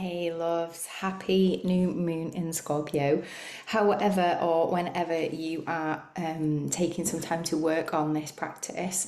Hey loves, happy new moon in Scorpio. However, or whenever you are taking some time to work on this practice,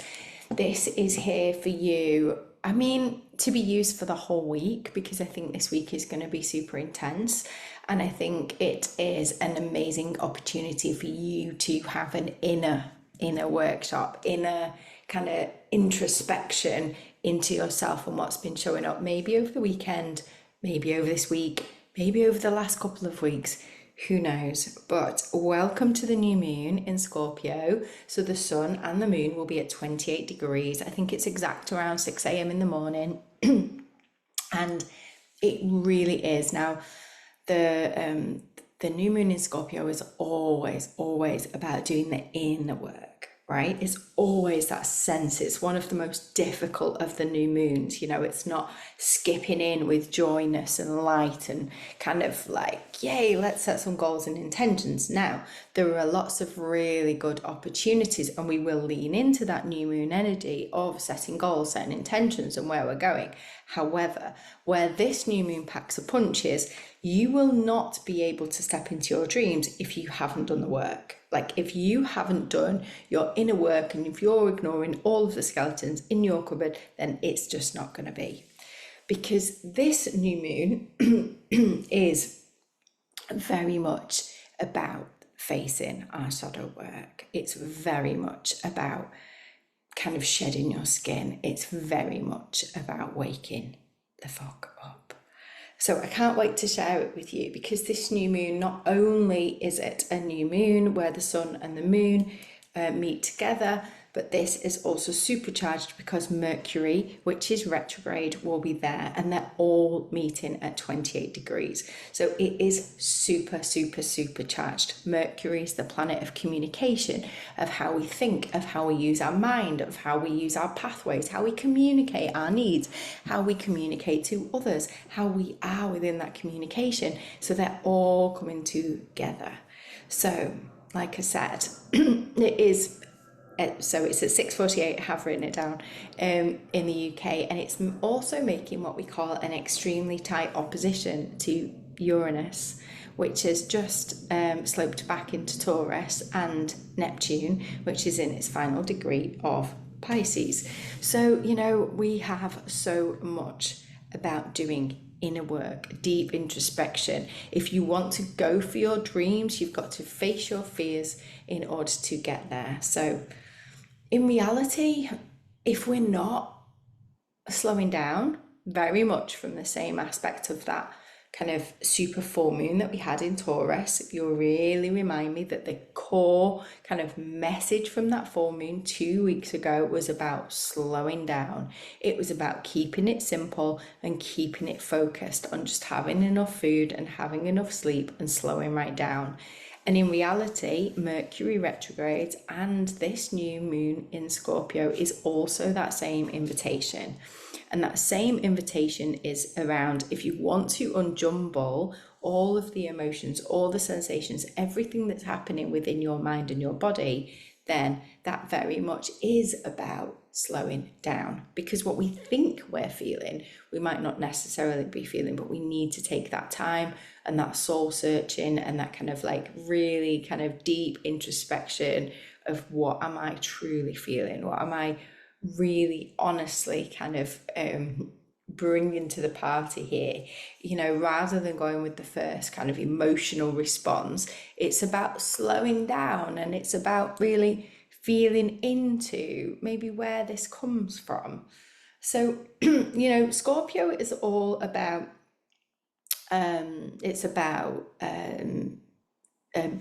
this is here for you. I mean, to be used for the whole week because I think this week is going to be super intense. And I think it is an amazing opportunity for you to have an inner workshop, inner kind of introspection into yourself and what's been showing up maybe over the weekend, maybe over this week, maybe over the last couple of weeks, who knows. But welcome to the new moon in Scorpio. So the sun and the moon will be at 28 degrees. I think it's exact around 6 a.m. in the morning. And it really is. Now, the new moon in Scorpio is always about doing the inner work, right? It's always that sense. It's one of the most difficult of the new moons. You know, it's not skipping in with joyness and light and kind of like, yay, let's set some goals and intentions. Now, there are lots of really good opportunities, and we will lean into that new moon energy of setting goals, setting intentions, and where we're going. However, where this new moon packs a punch is you will not be able to step into your dreams if you haven't done the work. Like if you haven't done your inner work and if you're ignoring all of the skeletons in your cupboard, then it's just not going to be. Because this new moon is very much about facing our shadow work. It's very much about kind of shedding your skin. It's very much about waking the fuck up. So I can't wait to share it with you because this new moon, not only is it a new moon where the sun and the moon meet together, but this is also supercharged because Mercury, which is retrograde, will be there, and they're all meeting at 28 degrees. So it is super charged. Mercury is the planet of communication, of how we think, of how we use our mind, of how we use our pathways, how we communicate our needs, how we communicate to others, how we are within that communication. So they're all coming together. So, like I said, it is. So it's at 6:48, I have written it down, in the UK, and it's also making what we call an extremely tight opposition to Uranus, which has just sloped back into Taurus, and Neptune, which is in its final degree of Pisces. So, you know, we have so much about doing inner work, deep introspection. If you want to go for your dreams, you've got to face your fears in order to get there. So in reality, if we're not slowing down, very much from the same aspect of that kind of super full moon that we had in Taurus, if you'll really remind me that the core kind of message from that full moon 2 weeks ago was about slowing down. It was about keeping it simple and keeping it focused on just having enough food and having enough sleep and slowing right down. And in reality, Mercury retrograde and this new moon in Scorpio is also that same invitation. And that same invitation is around, if you want to unjumble all of the emotions, all the sensations, everything that's happening within your mind and your body, then that very much is about slowing down. Because what we think we're feeling, we might not necessarily be feeling, but we need to take that time and that soul searching and that kind of like really kind of deep introspection of what am I truly feeling? What am I really honestly kind of bringing to the party here? You know, rather than going with the first kind of emotional response, it's about slowing down, and it's about really feeling into maybe where this comes from. So, you know, Scorpio is all about, it's about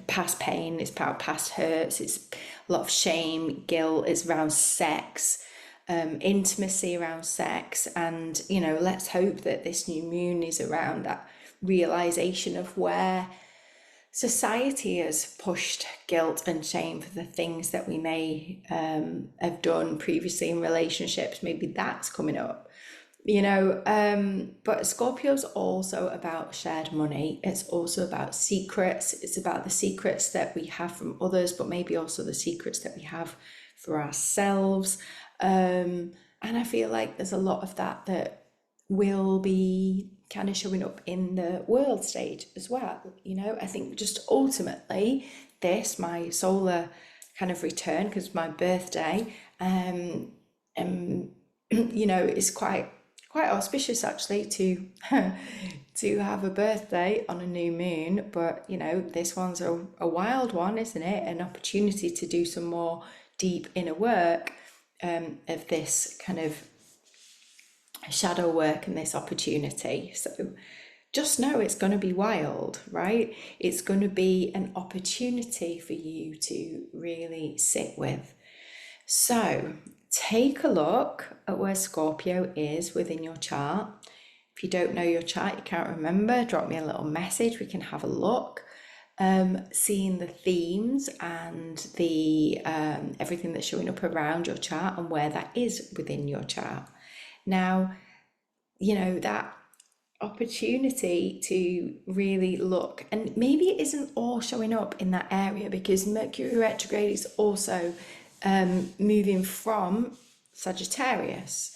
past pain, it's about past hurts, it's a lot of shame, guilt, it's around sex, intimacy around sex. And, you know, let's hope that this new moon is around that realization of where society has pushed guilt and shame for the things that we may have done previously in relationships. Maybe that's coming up, you know. But Scorpio's also about shared money. It's also about secrets. It's about the secrets that we have from others, but maybe also the secrets that we have for ourselves. And I feel like there's a lot of that will be kind of showing up in the world stage as well. I think just ultimately this, my solar kind of return, because my birthday, is quite auspicious actually to to have a birthday on a new moon. But this one's a wild one, isn't it? An opportunity to do some more deep inner work, of this kind of shadow work and this opportunity. So just know it's going to be wild, right? It's going to be an opportunity for you to really sit with. So take a look at where Scorpio is within your chart. If you don't know your chart, you can't remember, drop me a little message, we can have a look. Seeing the themes and the everything that's showing up around your chart and where that is within your chart. Now, that opportunity to really look, and maybe it isn't all showing up in that area, because Mercury retrograde is also moving from Sagittarius,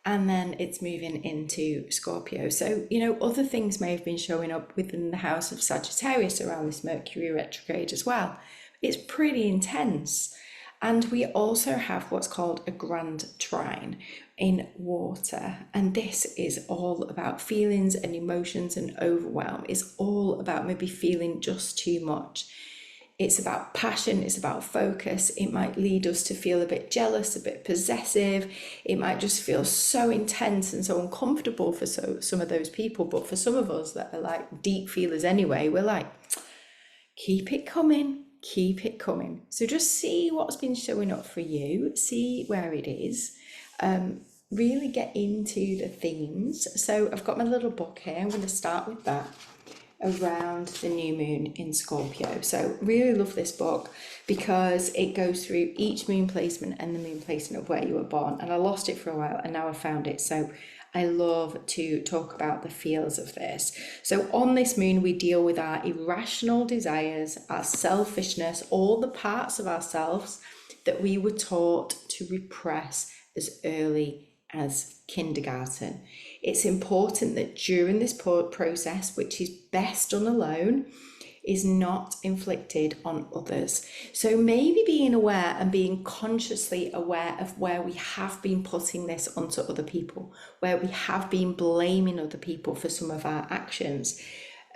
and then it's moving into Scorpio. So, other things may have been showing up within the house of Sagittarius around this Mercury retrograde as well. It's pretty intense. And we also have what's called a grand trine in water. And this is all about feelings and emotions and overwhelm. It's all about maybe feeling just too much. It's about passion, it's about focus. It might lead us to feel a bit jealous, a bit possessive. It might just feel so intense and so uncomfortable for some of those people. But for some of us that are like deep feelers anyway, we're like, keep it coming, keep it coming. So just see what's been showing up for you, see where it is. Really get into the themes. So I've got my little book here. I'm going to start with that, around the new moon in Scorpio. So really love this book because it goes through each moon placement and the moon placement of where you were born. And I lost it for a while and now I found it. So I love to talk about the feels of this. So on this moon, we deal with our irrational desires, our selfishness, all the parts of ourselves that we were taught to repress as early as kindergarten. It's important that during this process, which is best done alone, is not inflicted on others. So maybe being aware and being consciously aware of where we have been putting this onto other people, where we have been blaming other people for some of our actions.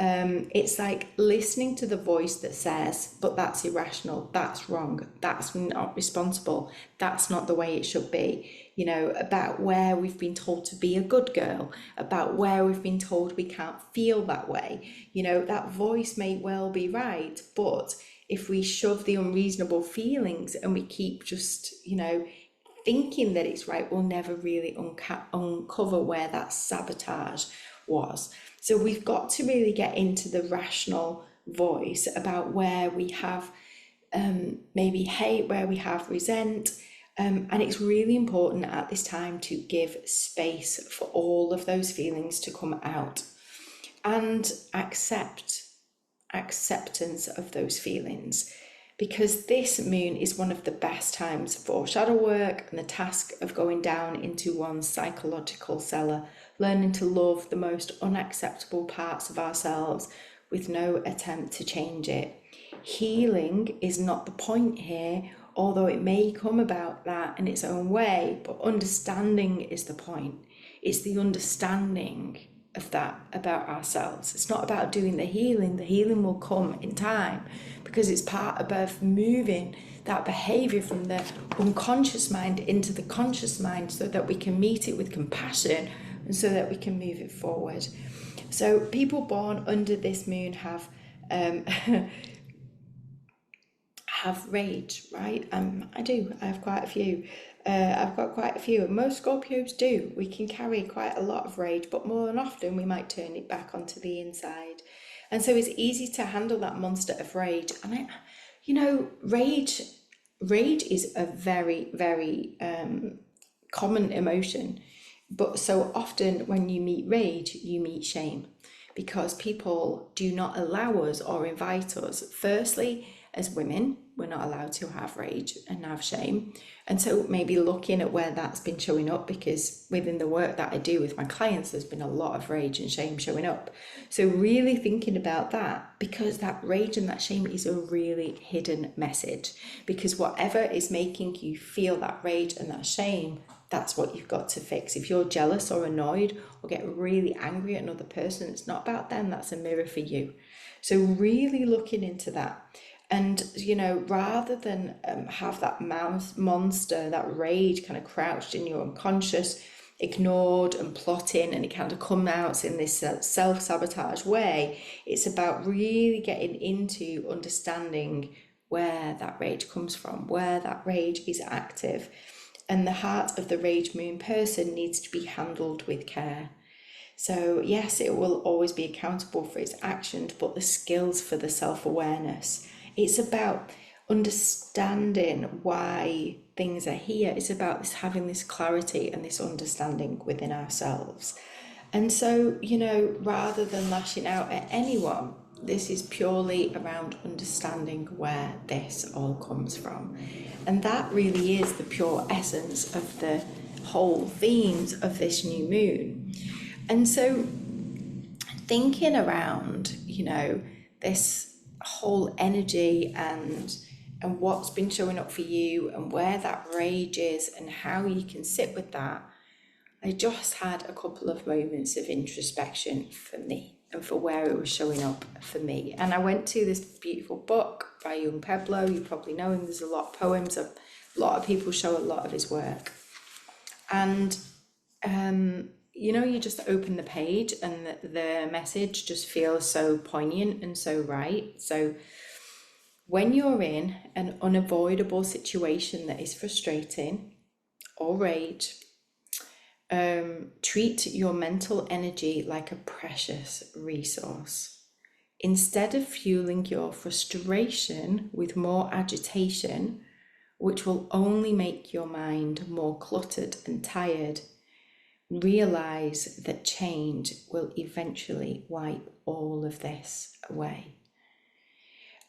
It's like listening to the voice that says, but that's irrational, that's wrong, that's not responsible, that's not the way it should be. About where we've been told to be a good girl, about where we've been told we can't feel that way. That voice may well be right, but if we shove the unreasonable feelings and we keep just, thinking that it's right, we'll never really uncover where that sabotage was. So we've got to really get into the rational voice about where we have maybe hate, where we have resent. And it's really important at this time to give space for all of those feelings to come out and acceptance of those feelings, because this moon is one of the best times for shadow work and the task of going down into one's psychological cellar, learning to love the most unacceptable parts of ourselves with no attempt to change it. Healing is not the point here, although it may come about that in its own way, but understanding is the point. It's the understanding of that about ourselves. It's not about doing the healing. The healing will come in time, because it's part of moving that behavior from the unconscious mind into the conscious mind, so that we can meet it with compassion and so that we can move it forward. So people born under this moon have rage, right? I do. I have quite a few. I've got quite a few, and most Scorpios do. We can carry quite a lot of rage, but more than often we might turn it back onto the inside. And so it's easy to handle that monster of rage. And rage is a very, very common emotion. But so often when you meet rage, you meet shame, because people do not allow us or invite us, firstly, as women, we're not allowed to have rage and have shame. And so maybe looking at where that's been showing up, because within the work that I do with my clients, there's been a lot of rage and shame showing up. So really thinking about that, because that rage and that shame is a really hidden message, because whatever is making you feel that rage and that shame, that's what you've got to fix. If you're jealous or annoyed or get really angry at another person, it's not about them, that's a mirror for you. So really looking into that. And, rather than have that monster, that rage kind of crouched in your unconscious, ignored and plotting, and it kind of comes out in this self-sabotage way, it's about really getting into understanding where that rage comes from, where that rage is active. And the heart of the rage moon person needs to be handled with care. So yes, it will always be accountable for its actions, but the skills for the self-awareness. It's about understanding why things are here. It's about having this clarity and this understanding within ourselves. And so, rather than lashing out at anyone, this is purely around understanding where this all comes from. And that really is the pure essence of the whole themes of this new moon. And so thinking around, this whole energy and what's been showing up for you and where that rage is and how you can sit with that, I just had a couple of moments of introspection for me and for where it was showing up for me. And I went to this beautiful book by Young Peblo. You probably know him. There's a lot of poems. A lot of people show a lot of his work. And you just open the page and the message just feels so poignant and so right. So when you're in an unavoidable situation that is frustrating or rage, treat your mental energy like a precious resource. Instead of fueling your frustration with more agitation, which will only make your mind more cluttered and tired, realize that change will eventually wipe all of this away.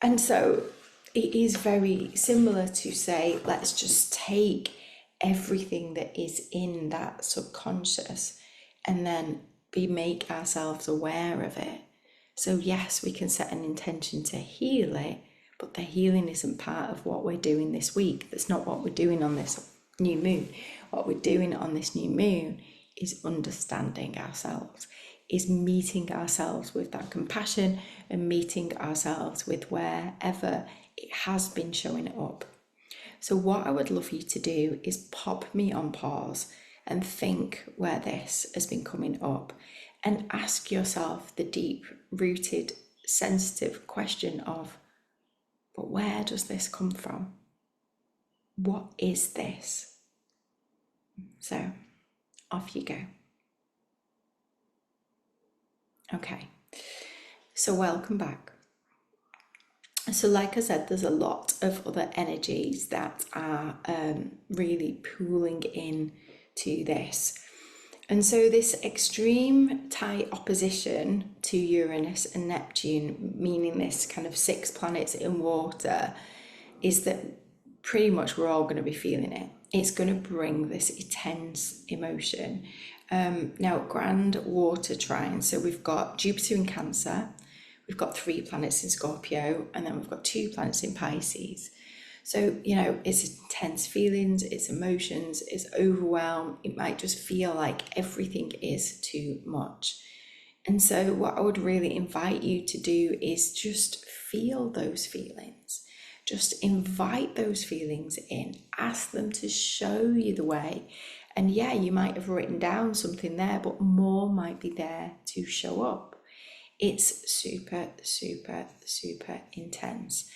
And so it is very similar to say, let's just take everything that is in that subconscious and then make ourselves aware of it. So yes, we can set an intention to heal it, but the healing isn't part of what we're doing this week. That's not what we're doing on this new moon. What we're doing on this new moon is understanding ourselves, is meeting ourselves with that compassion and meeting ourselves with wherever it has been showing up. So what I would love you to do is pop me on pause and think where this has been coming up and ask yourself the deep-rooted, sensitive question of, but where does this come from? What is this? So off you go. Okay, so welcome back. So like I said, there's a lot of other energies that are really pooling in to this. And so this extreme tight opposition to Uranus and Neptune, meaning this kind of 6 planets in water, is that pretty much we're all going to be feeling it. It's going to bring this intense emotion. Now, grand water trine. So we've got Jupiter in Cancer. We've got 3 planets in Scorpio, and then we've got 2 planets in Pisces. So, it's intense feelings, it's emotions, it's overwhelm. It might just feel like everything is too much. And so what I would really invite you to do is just feel those feelings. Just invite those feelings in. Ask them to show you the way. And yeah, you might have written down something there, but more might be there to show up. It's super, super, super intense.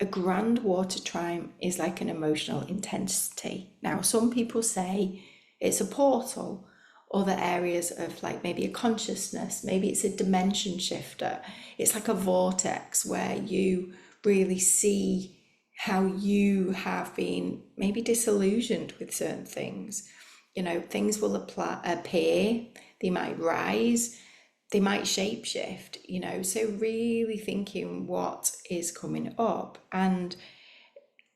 A grand water trine is like an emotional intensity. Now, some people say it's a portal, other areas of like maybe a consciousness, maybe it's a dimension shifter. It's like a vortex where you really see how you have been maybe disillusioned with certain things. Things will appear, they might rise, they might shapeshift, so really thinking what is coming up. And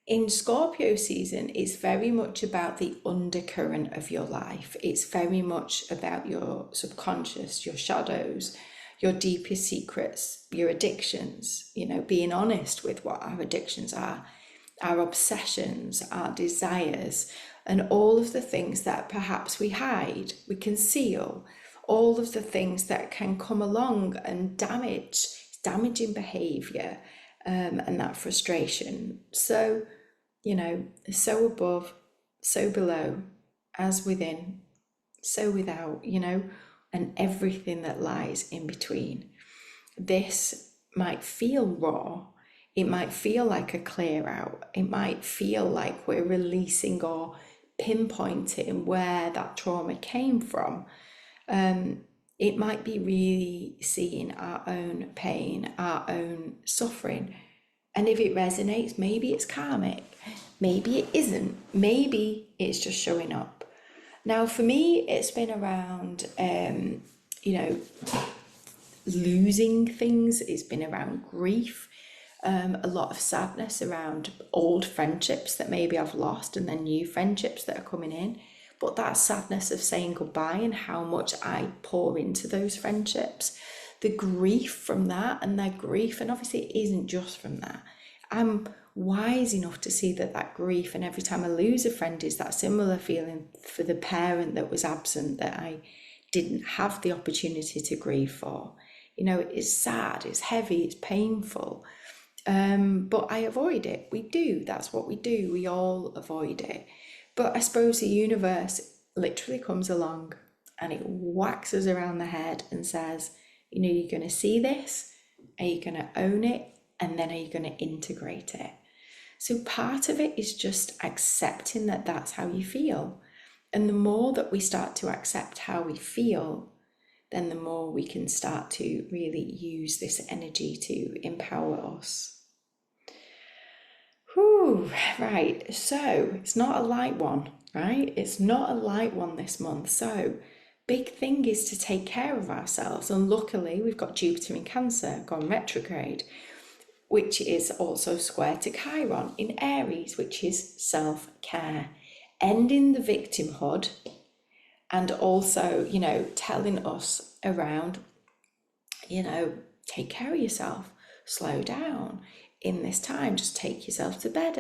In Scorpio season, it's very much about the undercurrent of your life. It's very much about your subconscious, your shadows, your deepest secrets, your addictions, being honest with what our addictions are, our obsessions, our desires, and all of the things that perhaps we hide, we conceal, all of the things that can come along and damaging behavior, and that frustration. So, so above, so below, as within, so without, and everything that lies in between. This might feel raw. It might feel like a clear out. It might feel like we're releasing or pinpointing where that trauma came from. It might be really seeing our own pain, our own suffering. And if it resonates, maybe it's karmic, maybe it isn't, maybe it's just showing up. Now, for me, it's been around, losing things, it's been around grief, a lot of sadness around old friendships that maybe I've lost and then new friendships that are coming in. But that sadness of saying goodbye and how much I pour into those friendships, the grief from that, and their grief, and obviously it isn't just from that. I'm wise enough to see that grief, and every time I lose a friend, is that similar feeling for the parent that was absent, that I didn't have the opportunity to grieve for. It's sad, it's heavy, it's painful. But I avoid it. We do. That's what we do. We all avoid it. But I suppose the universe literally comes along and it whacks us around the head and says, you're going to see this, are you going to own it, and then are you going to integrate it? So part of it is just accepting that that's how you feel. And the more that we start to accept how we feel, then the more we can start to really use this energy to empower us. Whew, right, so it's not a light one, right? It's not a light one this month. So big thing is to take care of ourselves. And luckily we've got Jupiter in Cancer gone retrograde, which is also square to Chiron in Aries, which is self-care, ending the victimhood, and also, telling us around, take care of yourself, slow down in this time, just take yourself to bed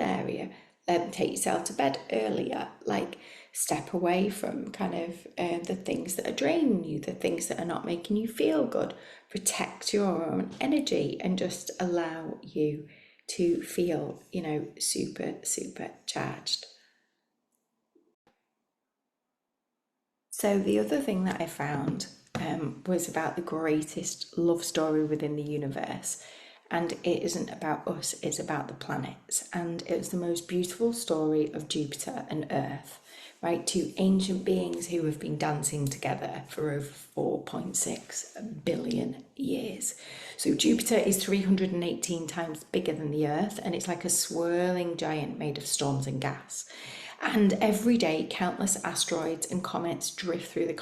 take yourself to bed earlier, like step away from kind of the things that are draining you, the things that are not making you feel good, protect your own energy and just allow you to feel, super, super charged. So the other thing that I found was about the greatest love story within the universe. And it isn't about us, it's about the planets. And it's the most beautiful story of Jupiter and Earth, right? Two ancient beings who have been dancing together for over 4.6 billion years. So Jupiter is 318 times bigger than the Earth, and it's like a swirling giant made of storms and gas. And every day, countless asteroids and comets drift through the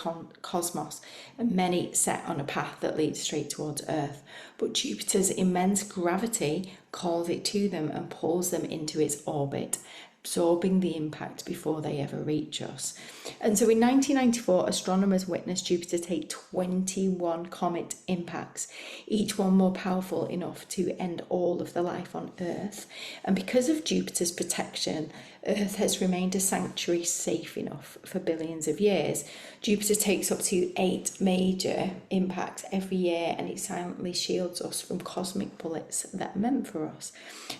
cosmos, and many set on a path that leads straight towards Earth. But Jupiter's immense gravity calls it to them and pulls them into its orbit, absorbing the impact before they ever reach us. And so in 1994, astronomers witnessed Jupiter take 21 comet impacts, each one more powerful enough to end all of the life on Earth. And because of Jupiter's protection, Earth has remained a sanctuary safe enough for billions of years. Jupiter takes up to 8 major impacts every year, and it silently shields us from cosmic bullets that are meant for us.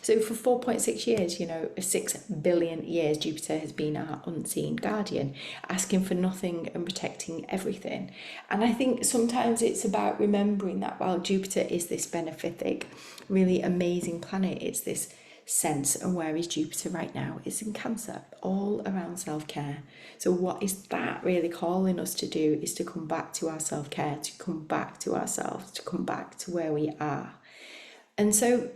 So for 4.6 years, 6 billion years, Jupiter has been our unseen guardian, asking for nothing and protecting everything. And I think sometimes it's about remembering that while Jupiter is this benefic, really amazing planet, it's this sense. And where is Jupiter right now? It's in Cancer, all around self-care. So what is that really calling us to do, is to come back to our self-care, to come back to ourselves, to come back to where we are. And so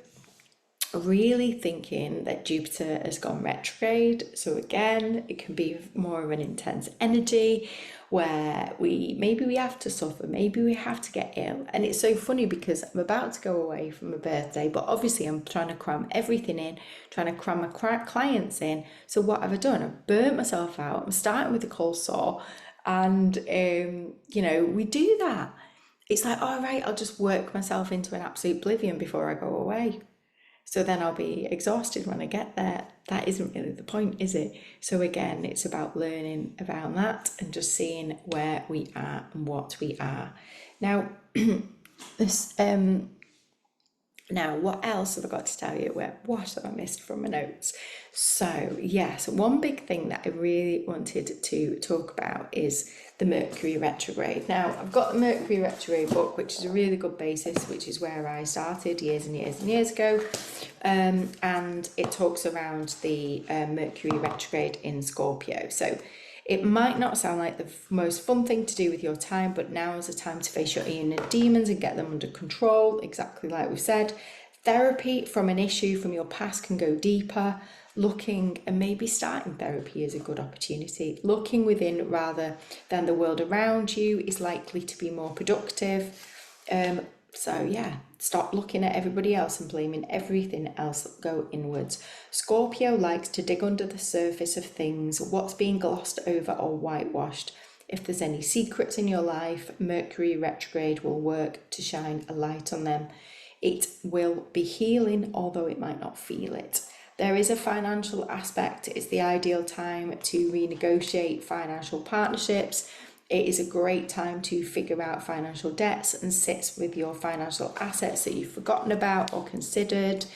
really thinking that Jupiter has gone retrograde. So again, it can be more of an intense energy where we have to suffer, maybe we have to get ill. And it's so funny because I'm about to go away from my birthday, but obviously I'm trying to cram everything in, trying to cram my clients in. So what have I done? I've burnt myself out. I'm starting with a cold sore, and we do that. It's like, all right, I'll just work myself into an absolute oblivion before I go away. So then I'll be exhausted when I get there. That isn't really the point, is it? So again, it's about learning about that and just seeing where we are and what we are. Now, this now, what else have I got to tell you? What have I missed from my notes? So, yes, one big thing that I really wanted to talk about is the Mercury retrograde. Now, I've got the Mercury retrograde book, which is a really good basis, which is where I started years and years and years ago. And it talks around the Mercury retrograde in Scorpio. So, it might not sound like the most fun thing to do with your time, but now is the time to face your inner demons and get them under control, exactly like we've said. Therapy from an issue from your past can go deeper. Looking and maybe starting therapy is a good opportunity. Looking within rather than the world around you is likely to be more productive. So yeah, stop looking at everybody else and blaming everything else. Go inwards. Scorpio likes to dig under the surface of things, what's being glossed over or whitewashed. If there's any secrets in your life, Mercury retrograde will work to shine a light on them. It will be healing, although it might not feel it. There is a financial aspect. It's the ideal time to renegotiate financial partnerships. It is a great time to figure out financial debts and sit with your financial assets that you've forgotten about or considered.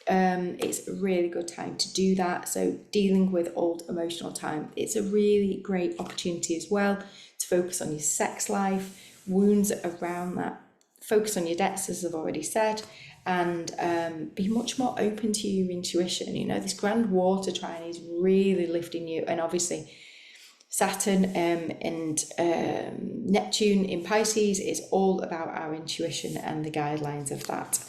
It's a really good time to do that. So dealing with old emotional time, it's a really great opportunity as well to focus on your sex life, wounds around that, focus on your debts, as I've already said, and be much more open to your intuition. This grand water trine is really lifting you, and obviously Saturn and Neptune in Pisces is all about our intuition and the guidelines of that.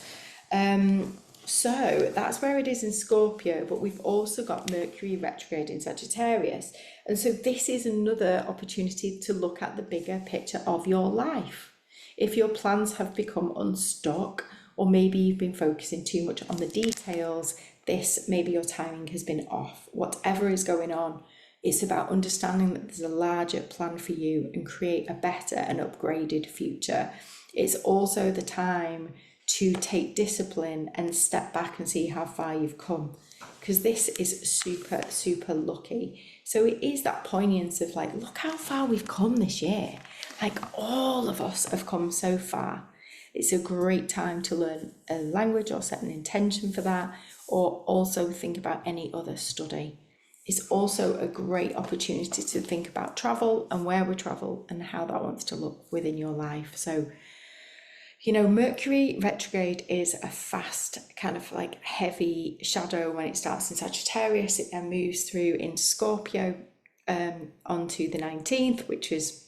So that's where it is in Scorpio, but we've also got Mercury retrograde in Sagittarius. And so this is another opportunity to look at the bigger picture of your life. If your plans have become unstuck, or maybe you've been focusing too much on the details, maybe your timing has been off. Whatever is going on, it's about understanding that there's a larger plan for you and create a better and upgraded future. It's also the time to take discipline and step back and see how far you've come, because this is super, super lucky. So it is that poignance of like, look how far we've come this year. Like all of us have come so far. It's a great time to learn a language or set an intention for that, or also think about any other study. It's also a great opportunity to think about travel and where we travel and how that wants to look within your life. So, Mercury retrograde is a fast, kind of like heavy shadow when it starts in Sagittarius. It then moves through into Scorpio onto the 19th, which is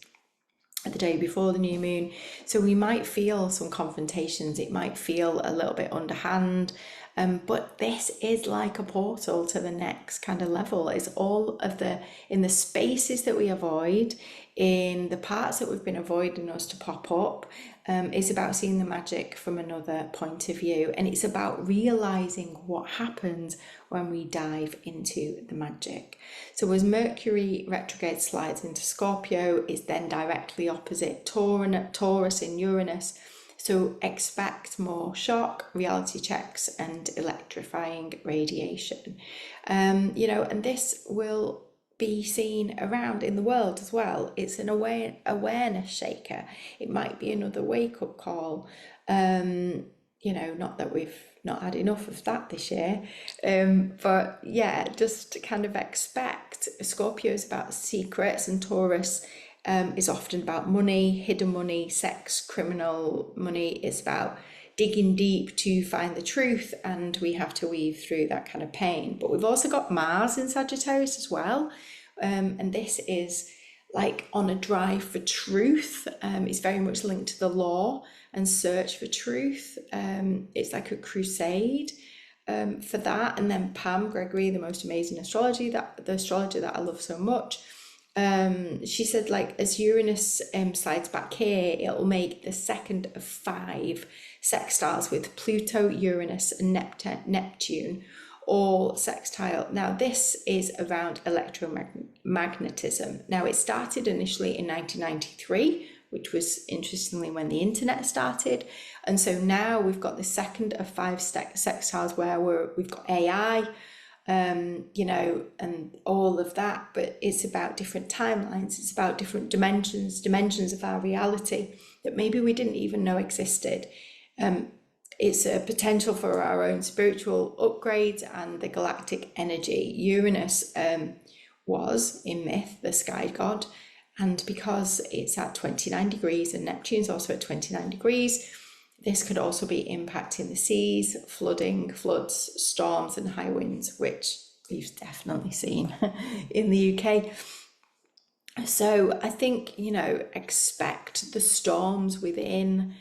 the day before the new moon. So we might feel some confrontations. It might feel a little bit underhand. But this is like a portal to the next kind of level. It's all of in the spaces that we avoid, in the parts that we've been avoiding us to pop up. It's about seeing the magic from another point of view. And it's about realizing what happens when we dive into the magic. So as Mercury retrograde slides into Scorpio, it's then directly opposite Taurus in Uranus. So expect more shock, reality checks, and electrifying radiation. And this will be seen around in the world as well. It's an awareness shaker. It might be another wake-up call. Not that we've not had enough of that this year. But yeah, just kind of expect. Scorpio is about secrets, and Taurus is often about money, hidden money, sex, criminal money. It's about digging deep to find the truth, and we have to weave through that kind of pain. But we've also got Mars in Sagittarius as well, and this is like on a drive for truth. It's very much linked to the law and search for truth. It's like a crusade. for that. And then Pam Gregory, the most amazing the astrologer that I love so much, she said, like, as Uranus slides back here, it'll make the second of 5 sextiles with Pluto, Uranus, and Neptune, all sextile. Now, this is around electromagnetism. Now, it started initially in 1993, which was interestingly when the internet started. And so now we've got the second of 5 sextiles where we've got AI, and all of that, but it's about different timelines. It's about different dimensions of our reality that maybe we didn't even know existed. It's a potential for our own spiritual upgrades and the galactic energy. Uranus was, in myth, the sky god, and because it's at 29 degrees and Neptune's also at 29 degrees, this could also be impacting the seas, flooding, floods, storms, and high winds, which we've definitely seen in the UK. So I think, expect the storms within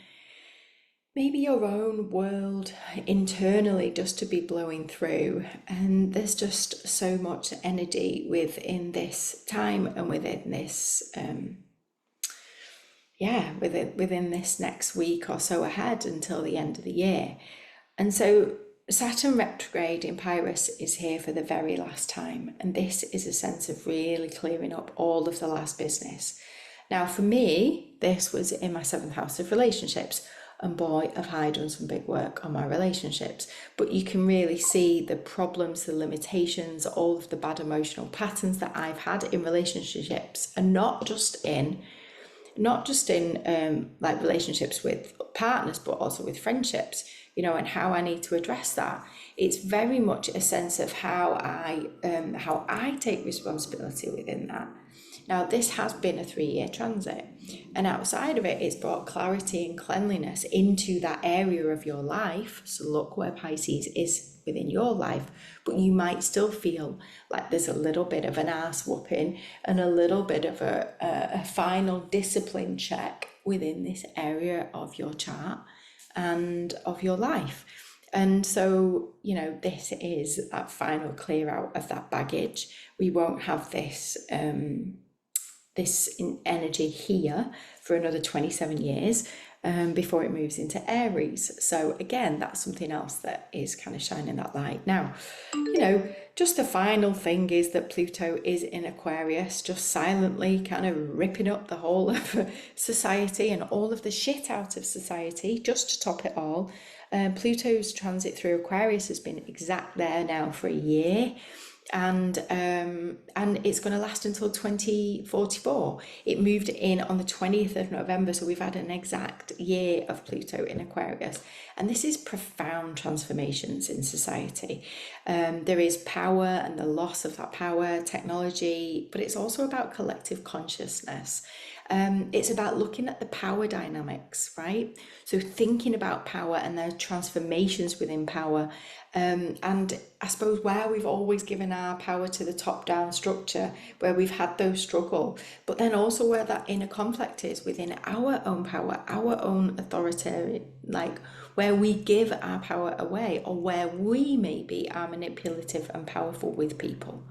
maybe your own world internally just to be blowing through. And there's just so much energy within this time and within this within this next week or so ahead until the end of the year. And so Saturn retrograde in Pyrrhus is here for the very last time, and this is a sense of really clearing up all of the last business. Now, for me, this was in my 7th house of relationships, and boy, have I done some big work on my relationships. But you can really see the problems, the limitations, all of the bad emotional patterns that I've had in relationships, and not just in like relationships with partners, but also with friendships, and how I need to address that. It's very much a sense of how I take responsibility within that. Now, this has been a 3-year transit, and outside of it, it's brought clarity and cleanliness into that area of your life. So look where Pisces is within your life, but you might still feel like there's a little bit of an ass whooping and a little bit of a final discipline check within this area of your chart and of your life. And so, this is that final clear out of that baggage. We won't have this energy here for another 27 years before it moves into Aries. So again, that's something else that is kind of shining that light. Now, just the final thing is that Pluto is in Aquarius, just silently kind of ripping up the whole of society and all of the shit out of society, just to top it all. Pluto's transit through Aquarius has been exact there now for a year. And it's going to last until 2044. It moved in on the 20th of November, so we've had an exact year of Pluto in Aquarius, and this is profound transformations in society. There is power and the loss of that power, technology, but it's also about collective consciousness. It's about looking at the power dynamics, right? So thinking about power and the transformations within power. And I suppose where we've always given our power to the top-down structure, where we've had those struggle, but then also where that inner conflict is within our own power, our own authority, like where we give our power away, or where we maybe are manipulative and powerful with people.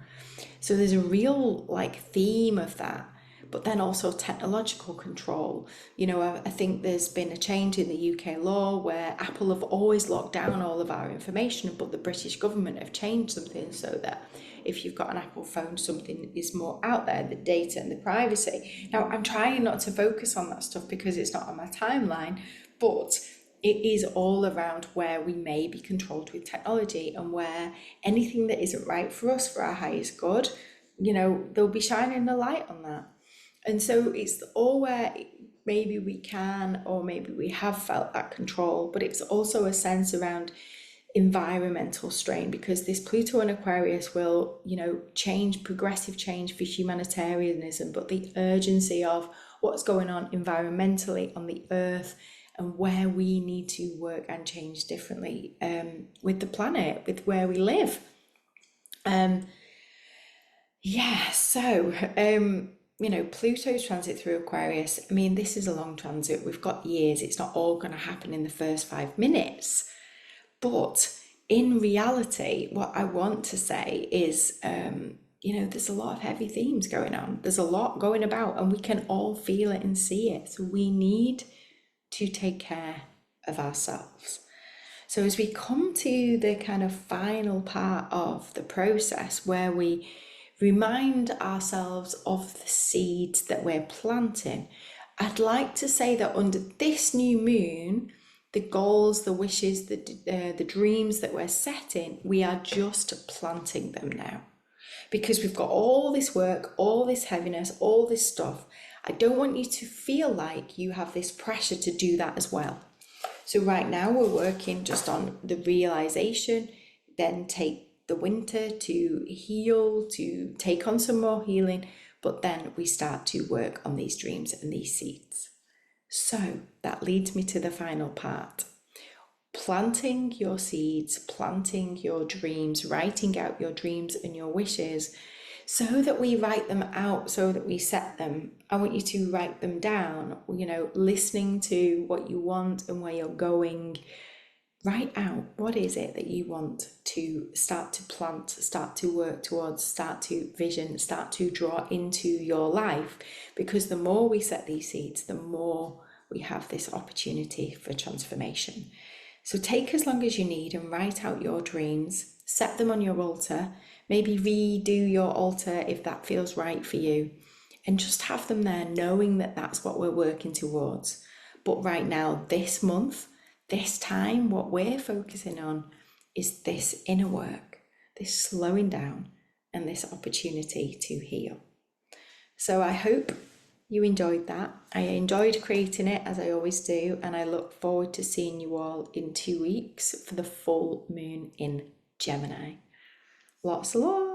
So there's a real theme of that. But then also technological control. I think there's been a change in the UK law where Apple have always locked down all of our information, but the British government have changed something so that if you've got an Apple phone, something is more out there, the data and the privacy. Now, I'm trying not to focus on that stuff because it's not on my timeline, but it is all around where we may be controlled with technology, and where anything that isn't right for us, for our highest good, they'll be shining a light on that. And so it's all where maybe we can, or maybe we have felt that control, but it's also a sense around environmental strain, because this Pluto in Aquarius will, change, progressive change for humanitarianism, but the urgency of what's going on environmentally on the earth and where we need to work and change differently with the planet, with where we live. Pluto's transit through Aquarius, I mean, this is a long transit. We've got years. It's not all going to happen in the first 5 minutes, but in reality, what I want to say is, there's a lot of heavy themes going on. There's a lot going about, and we can all feel it and see it. So we need to take care of ourselves. So as we come to the kind of final part of the process where we remind ourselves of the seeds that we're planting, I'd like to say that under this new moon, the goals, the wishes, the dreams that we're setting, we are just planting them now. Because we've got all this work, all this heaviness, all this stuff. I don't want you to feel like you have this pressure to do that as well. So right now we're working just on the realization, then take the winter to heal, to take on some more healing, but then we start to work on these dreams and these seeds. So that leads me to the final part. Planting your seeds, planting your dreams, writing out your dreams and your wishes, so that we write them out, so that we set them. I want you to write them down, listening to what you want and where you're going. Write out, what is it that you want to start to plant, start to work towards, start to vision, start to draw into your life. Because the more we set these seeds, the more we have this opportunity for transformation. So take as long as you need and write out your dreams, set them on your altar, maybe redo your altar if that feels right for you, and just have them there knowing that that's what we're working towards. But right now, this month, this time, what we're focusing on is this inner work, this slowing down, and this opportunity to heal. So I hope you enjoyed that. I enjoyed creating it, as I always do, and I look forward to seeing you all in 2 weeks for the full moon in Gemini. Lots of love.